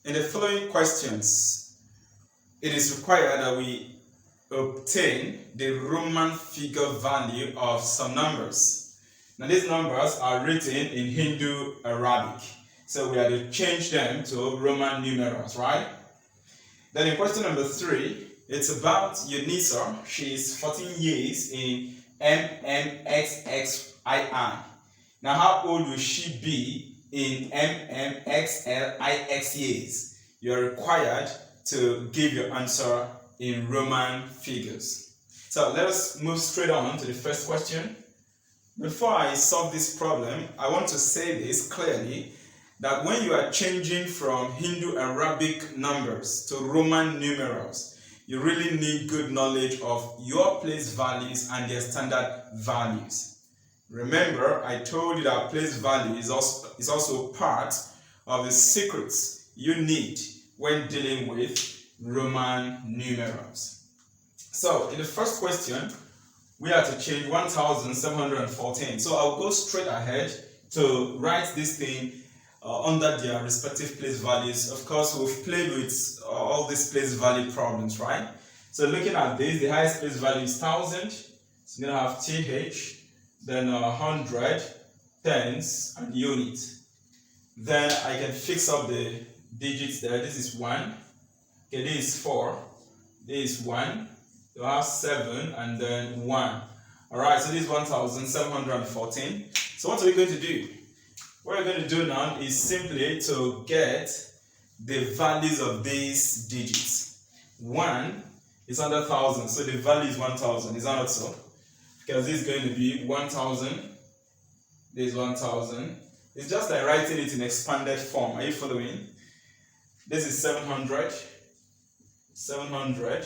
In the following questions, it is required that we obtain the Roman figure value of some numbers. Now these numbers are written in Hindu Arabic, so we have to change them to Roman numerals, right? Then in question number 3, it's about Eunice. She is 14 years in MMXXII. Now how old will she be in MMXLIX years? You're required to give your answer in Roman figures. So let us move straight on to the first question. Before I solve this problem, I want to say this clearly, that when you are changing from Hindu Arabic numbers to Roman numerals, you really need good knowledge of your place values and their standard values. Remember, I told you that place value is also part of the secrets you need when dealing with Roman numerals. So, in the first question, we have to change 1714. So, I'll go straight ahead to write this thing under their respective place values. Of course, we've played with all these place value problems, right? So, looking at this, the highest place value is 1000. So, you're going to have TH. Then 100, tens, and unit. Then I can fix up the digits there. This is 1. Okay, this is 4. This is 1. You have 7 and then 1. Alright, so this is 1714. So what are we going to do? What we're going to do now is simply to get the values of these digits. 1 is under 1000, so the value is 1000. Is that not so? Because this is going to be 1000, this is 1000. It's just like writing it in expanded form. Are you following? This is 700, 700.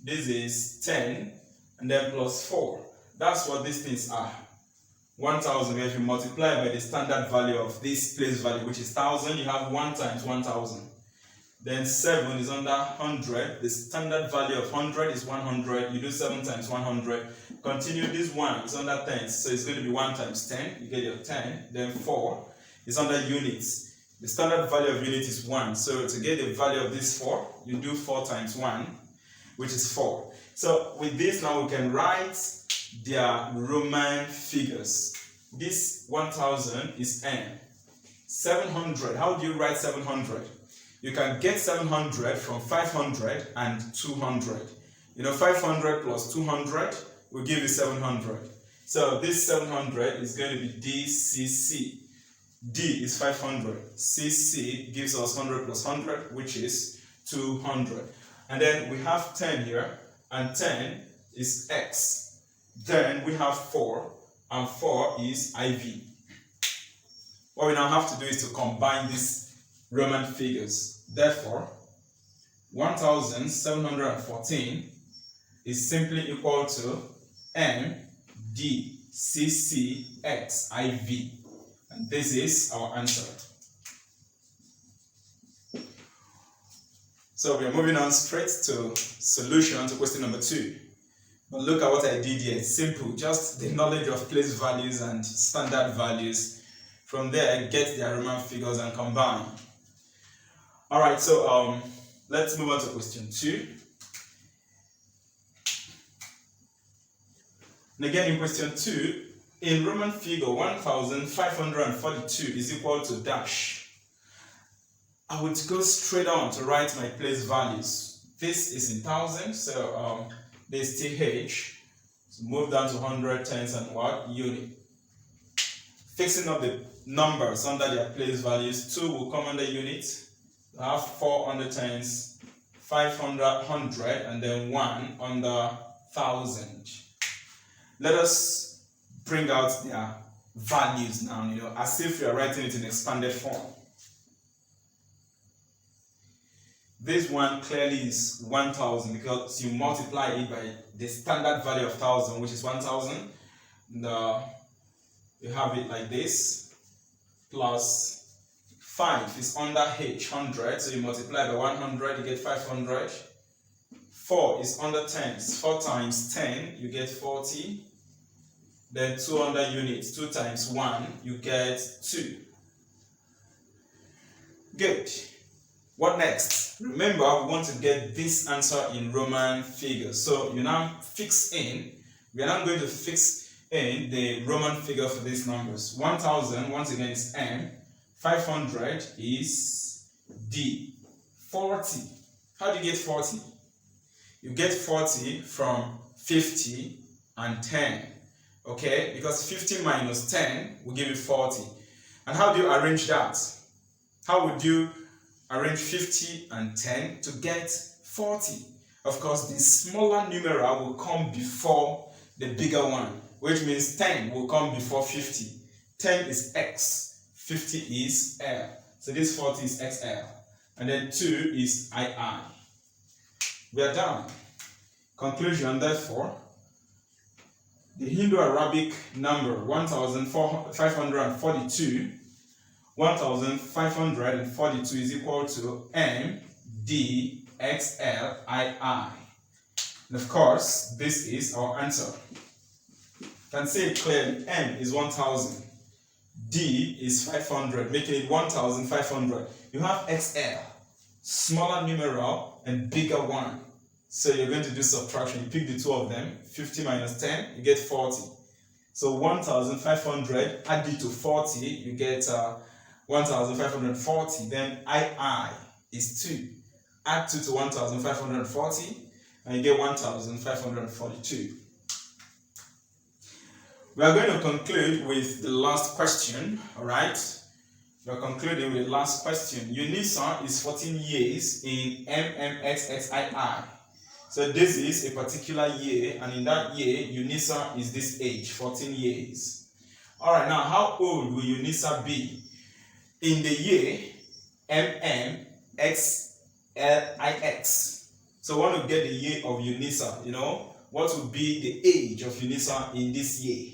This is 10, and then plus 4. That's what these things are. 1000, if you multiply by the standard value of this place value, which is 1000, you have 1 times 1000. Then 7 is under 100. The standard value of 100 is 100. You do 7 times 100. Continue, this 1 is under 10. So it's going to be 1 times 10. You get your 10. Then 4 is under units. The standard value of unit is 1. So to get the value of this 4, you do 4 times 1, which is 4. So with this now we can write their Roman figures. This 1000 is n. 700, how do you write 700? You can get 700 from 500 and 200. You know, 500 plus 200 will give you 700. So this 700 is going to be DCC. D is 500. CC gives us 100 plus 100, which is 200. And then we have 10 here, and 10 is X. Then we have 4, and 4 is IV. What we now have to do is to combine these Roman figures. Therefore, 1714 is simply equal to MDCCXIV. And this is our answer. So we are moving on straight to solution to question number 2. But look at what I did here. It's simple, just the knowledge of place values and standard values. From there, I get their Roman figures and combine. Alright, so let's move on to question 2. And again, in question 2, in Roman figure 1542 is equal to dash. I would go straight on to write my place values. This is in thousands, so this TH. So move down to 100, tens, and what? Unit. Fixing up the numbers under their place values. 2 will come under unit. I have 4 under tens, 500, 100, and then 1 under 1000. Let us bring out their values now, you know, as if we are writing it in expanded form. This one clearly is 1000 because you multiply it by the standard value of 1000, which is 1000. You have it like this, plus 5 is under H, 100, so you multiply by 100, you get 500. 4 is under tens, 4 times 10, you get 40. Then 2 under units, 2 times 1, you get 2. Good. What next? Remember, we want to get this answer in Roman figures. So you now fix in, we are now going to fix in the Roman figure for these numbers. 1000, once again, is M. 500 is D. 40. How do you get 40? You get 40 from 50 and 10. Okay? Because 50 minus 10 will give you 40. And how do you arrange that? How would you arrange 50 and 10 to get 40? Of course, the smaller numeral will come before the bigger one, which means 10 will come before 50. 10 is X, 50 is L. So this 40 is XL. And then 2 is II. We are done. Conclusion, therefore, the Hindu-Arabic number 1542 is equal to M, D, XL, II. And of course, this is our answer. You can see it clearly. M is 1000. D is 500, making it 1500. You have XL, smaller numeral and bigger one. So you're going to do subtraction. You pick the two of them. 50 minus 10, you get 40. So 1500, add it to 40, you get 1540. Then II is 2. Add 2 to 1540, and you get 1542. We are going to conclude with the last question, alright? We are concluding with the last question. Unisa is 14 years in MMXXII. So this is a particular year, and in that year, Unisa is this age, 14 years. Alright, now how old will Unisa be in the year MMXLIX? So we want to get the year of Unisa, what would be the age of Unisa in this year?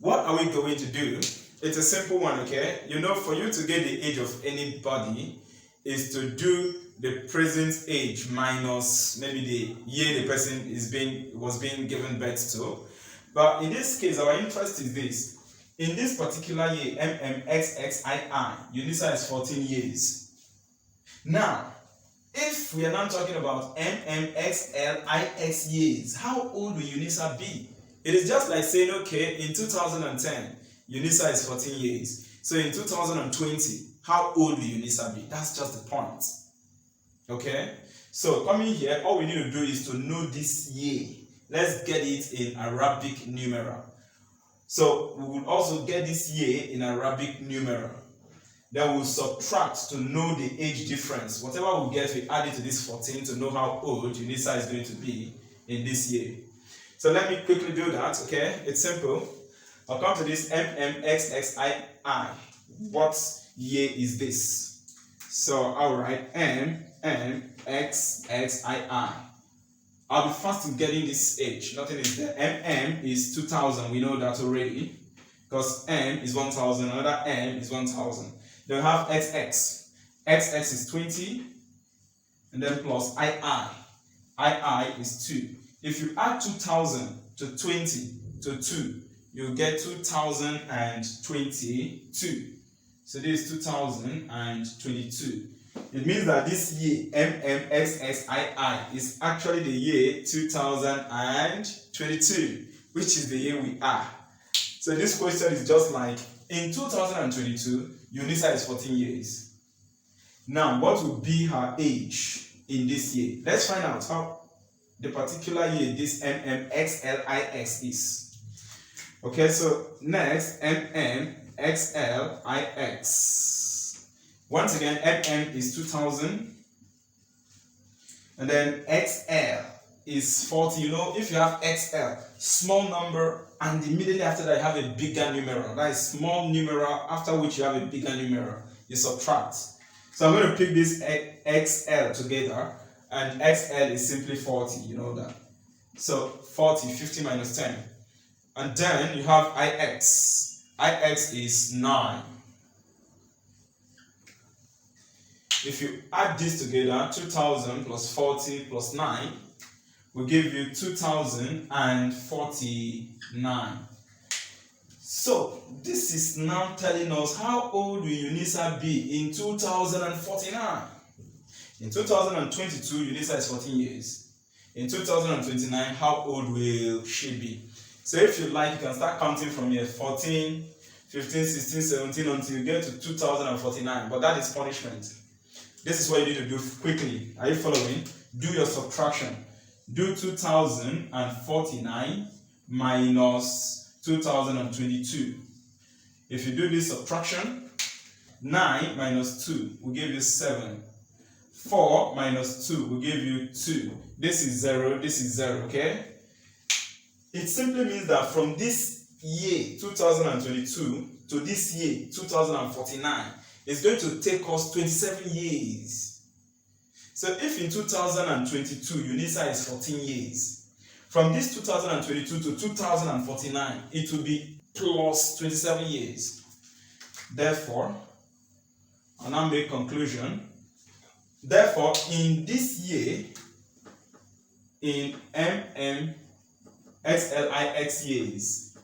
What are we going to do? It's a simple one, okay? For you to get the age of anybody is to do the present age minus maybe the year the person was being given birth to. But in this case, our interest is this. In this particular year, MMXXII, Unisa is 14 years. Now, if we are now talking about MMXLIX years, how old will Unisa be? It is just like saying, okay, in 2010, Unisa is 14 years. So in 2020, how old will Unisa be? That's just the point. Okay? So coming here, all we need to do is to know this year. Let's get it in Arabic numeral. So we will also get this year in Arabic numeral. Then we'll subtract to know the age difference. Whatever we get, we add it to this 14 to know how old Unisa is going to be in this year. So let me quickly do that, okay? It's simple. I'll come to this MMXXII. What year is this? So I'll write MMXXII. I'll be fast in getting this age. Nothing is there. MM is 2000. We know that already. Because M is 1000. Another M is 1000. Then we have XX. XX is 20. And then plus II. II is 2. If you add 2000 to 20 to 2, you get 2022. So this is 2022. It means that this year, MMXXII, is actually the year 2022, which is the year we are. So this question is just like, in 2022, Unisa is 14 years. Now, what would be her age in this year? Let's find out how the particular year this MMXLIX is. Okay, so next, MMXLIX. Once again, MM is 2000. And then XL is 40. If you have XL, small number, and immediately after that you have a bigger numeral. That is small numeral, after which you have a bigger numeral. You subtract. So I'm going to pick this XL together, and XL is simply 40, you know that. So 40, 50 minus 10. And then you have IX. IX is 9. If you add this together, 2000 plus 40 plus 9 will give you 2049. So this is now telling us how old will UNISA be in 2049. In 2022, UNISA is 14 years. In 2029, how old will she be? So if you like, you can start counting from here, 14, 15, 16, 17, until you get to 2049. But that is punishment. This is what you need to do quickly. Are you following? Do your subtraction. Do 2049 minus 2022. If you do this subtraction, 9 minus 2 will give you 7. 4 minus 2 will give you 2. This is 0, this is 0, okay? It simply means that from this year, 2022, to this year, 2049, it's going to take us 27 years. So if in 2022, UNISA is 14 years, from this 2022 to 2049, it will be plus 27 years. Therefore, I'll now make conclusion. Therefore, in this year, in MMXLIX years,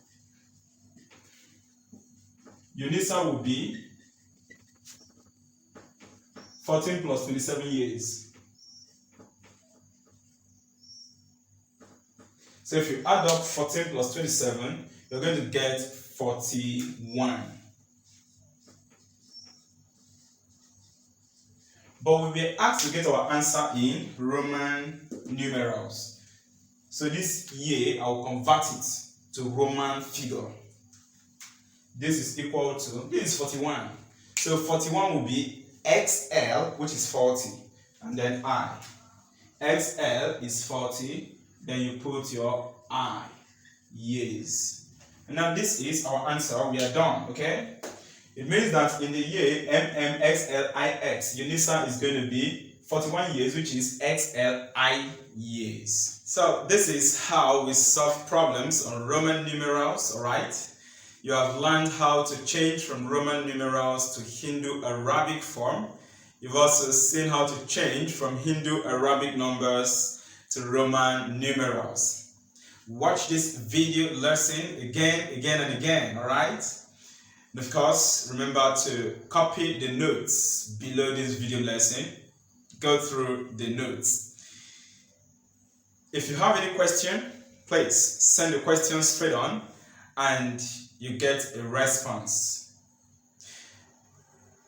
UNISA will be 14 plus 27 years. So if you add up 14 plus 27, you're going to get 41. But we'll be asked to get our answer in Roman numerals. So this year, I will convert it to Roman figure. This is equal to, this is 41. So 41 will be XL, which is 40, and then I. XL is 40, then you put your I, years. And now this is our answer, we are done, okay? It means that in the year MMXLIX, UNISA is going to be 41 years, which is XLI years. So this is how we solve problems on Roman numerals, alright? You have learned how to change from Roman numerals to Hindu-Arabic form. You've also seen how to change from Hindu-Arabic numbers to Roman numerals. Watch this video lesson again and again, alright? And of course, remember to copy the notes below this video lesson. Go through the notes. If you have any question, please send the question straight on and you get a response.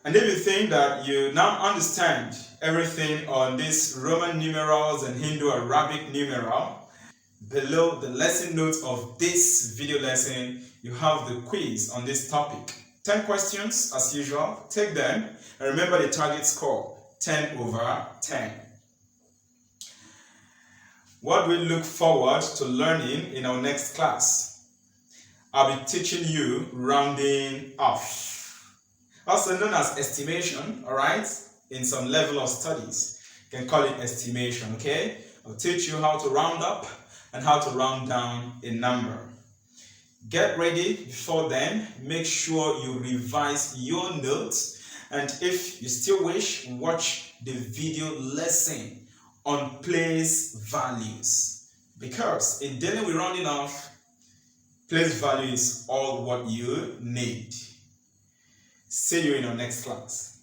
And if you think that you now understand everything on these Roman numerals and Hindu-Arabic numeral, below the lesson notes of this video lesson, you have the quiz on this topic. 10 questions as usual, take them and remember the target score, 10 over 10. What we look forward to learning in our next class? I'll be teaching you rounding off, also known as estimation, alright? In some level of studies, you can call it estimation, okay? I'll teach you how to round up and how to round down a number. Get ready before then, make sure you revise your notes, and if you still wish, watch the video lesson on place values, because in dealing with rounding off, place value is all what you need. See you in our next class.